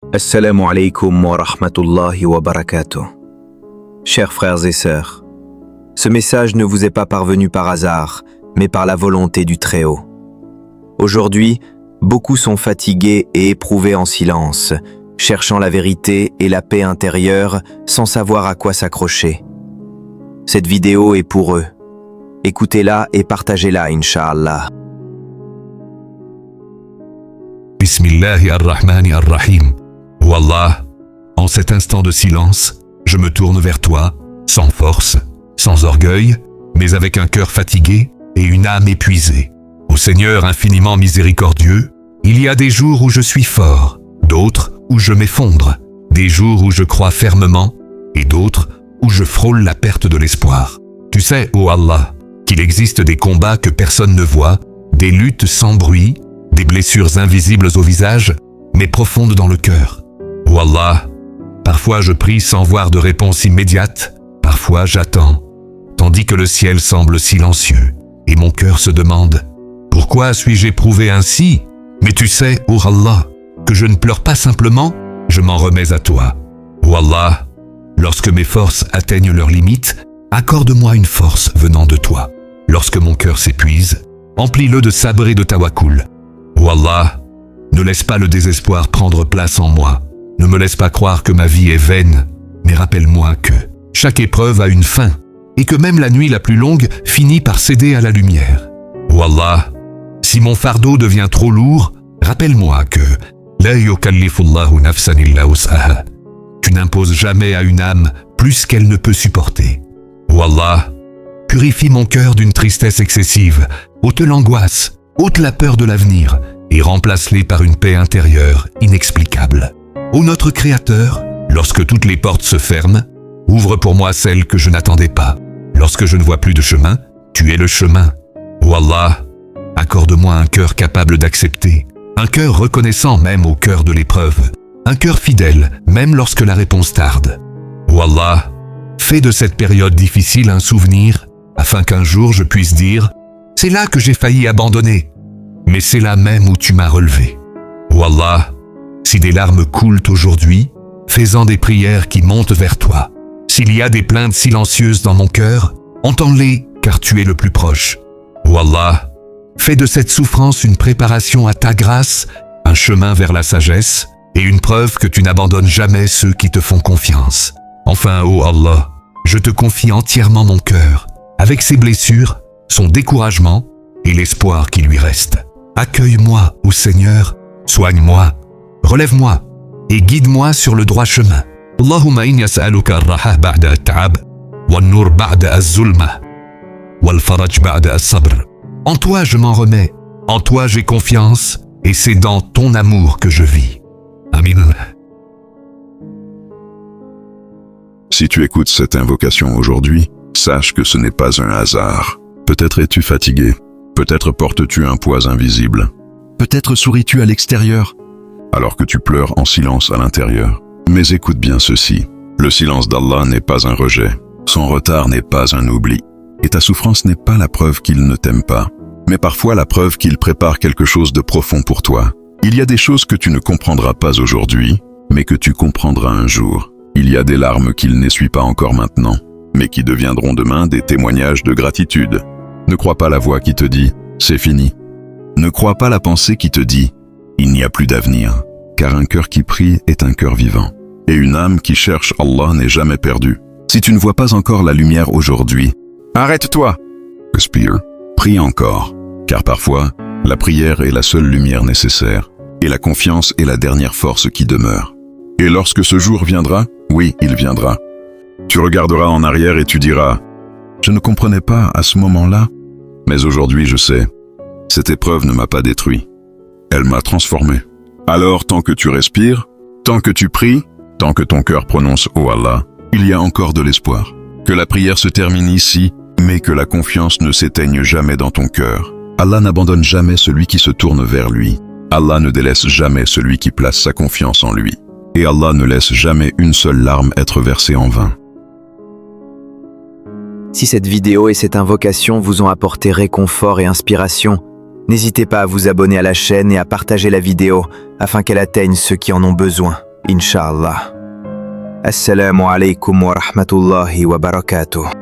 Assalamu alaikum wa rahmatullahi wa barakatuh. Chers frères et sœurs, ce message ne vous est pas parvenu par hasard, mais par la volonté du Très-Haut. Aujourd'hui, beaucoup sont fatigués et éprouvés en silence, cherchant la vérité et la paix intérieure sans savoir à quoi s'accrocher. Cette vidéo est pour eux. Écoutez-la et partagez-la, Inch'Allah. Bismillahi ar-Rahmani ar-Rahim. Oh Allah, en cet instant de silence, je me tourne vers toi, sans force, sans orgueil, mais avec un cœur fatigué et une âme épuisée. Ô Seigneur infiniment miséricordieux, il y a des jours où je suis fort, d'autres où je m'effondre, des jours où je crois fermement et d'autres où je frôle la perte de l'espoir. Tu sais, ô Allah, qu'il existe des combats que personne ne voit, des luttes sans bruit, des blessures invisibles au visage, mais profondes dans le cœur. Ô Allah, parfois je prie sans voir de réponse immédiate, parfois j'attends, tandis que le ciel semble silencieux, et mon cœur se demande « Pourquoi suis-je éprouvé ainsi ?» Mais tu sais, ô Allah, que je ne pleure pas simplement, je m'en remets à toi. Ô Allah, lorsque mes forces atteignent leurs limites, accorde-moi une force venant de toi. Lorsque mon cœur s'épuise, emplis-le de sabre et de tawakkul. Ô Allah, ne laisse pas le désespoir prendre place en moi. Ne me laisse pas croire que ma vie est vaine, mais rappelle-moi que chaque épreuve a une fin et que même la nuit la plus longue finit par céder à la lumière. Ô Allah, si mon fardeau devient trop lourd, rappelle-moi que la yukallifullahu nafsan illa wus'aha. Tu n'imposes jamais à une âme plus qu'elle ne peut supporter. Ô Allah, purifie mon cœur d'une tristesse excessive, ôte l'angoisse, ôte la peur de l'avenir et remplace-les par une paix intérieure inexplicable. Ô notre Créateur, lorsque toutes les portes se ferment, ouvre pour moi celle que je n'attendais pas. Lorsque je ne vois plus de chemin, tu es le chemin. Ô Allah, accorde-moi un cœur capable d'accepter, un cœur reconnaissant même au cœur de l'épreuve, un cœur fidèle même lorsque la réponse tarde. Ô Allah, fais de cette période difficile un souvenir, afin qu'un jour je puisse dire « C'est là que j'ai failli abandonner, mais c'est là même où tu m'as relevé. » Ô Allah, si des larmes coulent aujourd'hui, fais-en des prières qui montent vers toi. S'il y a des plaintes silencieuses dans mon cœur, entends-les car tu es le plus proche. Ô Allah, fais de cette souffrance une préparation à ta grâce, un chemin vers la sagesse et une preuve que tu n'abandonnes jamais ceux qui te font confiance. Enfin, ô Allah, je te confie entièrement mon cœur, avec ses blessures, son découragement et l'espoir qui lui reste. Accueille-moi, ô Seigneur, soigne-moi, relève-moi et guide-moi sur le droit chemin. Allahumma inni as'aluka ar-raha ba'da at-ta'ab, wan-nur ba'da az-zulma, wal-faraj ba'da as-sabr. En toi je m'en remets, en toi j'ai confiance et c'est dans ton amour que je vis. Amin. Si tu écoutes cette invocation aujourd'hui, sache que ce n'est pas un hasard. Peut-être es-tu fatigué, peut-être portes-tu un poids invisible, peut-être souris-tu à l'extérieur, alors que tu pleures en silence à l'intérieur. Mais écoute bien ceci, le silence d'Allah n'est pas un rejet, son retard n'est pas un oubli, et ta souffrance n'est pas la preuve qu'il ne t'aime pas, mais parfois la preuve qu'il prépare quelque chose de profond pour toi. Il y a des choses que tu ne comprendras pas aujourd'hui, mais que tu comprendras un jour. Il y a des larmes qu'il n'essuie pas encore maintenant, mais qui deviendront demain des témoignages de gratitude. Ne crois pas la voix qui te dit « c'est fini ». Ne crois pas la pensée qui te dit « il n'y a plus d'avenir », car un cœur qui prie est un cœur vivant. Et une âme qui cherche Allah n'est jamais perdue. Si tu ne vois pas encore la lumière aujourd'hui, arrête-toi. Respire, prie encore, car parfois, la prière est la seule lumière nécessaire, et la confiance est la dernière force qui demeure. Et lorsque ce jour viendra, oui, il viendra. Tu regarderas en arrière et tu diras « Je ne comprenais pas à ce moment-là, mais aujourd'hui je sais, cette épreuve ne m'a pas détruit. Elle m'a transformé. » Alors, tant que tu respires, tant que tu pries, tant que ton cœur prononce « Oh Allah », il y a encore de l'espoir. Que la prière se termine ici, mais que la confiance ne s'éteigne jamais dans ton cœur. Allah n'abandonne jamais celui qui se tourne vers lui. Allah ne délaisse jamais celui qui place sa confiance en lui. Et Allah ne laisse jamais une seule larme être versée en vain. Si cette vidéo et cette invocation vous ont apporté réconfort et inspiration, n'hésitez pas à vous abonner à la chaîne et à partager la vidéo afin qu'elle atteigne ceux qui en ont besoin. Inch'Allah. Assalamu alaikum wa rahmatullahi wa barakatuh.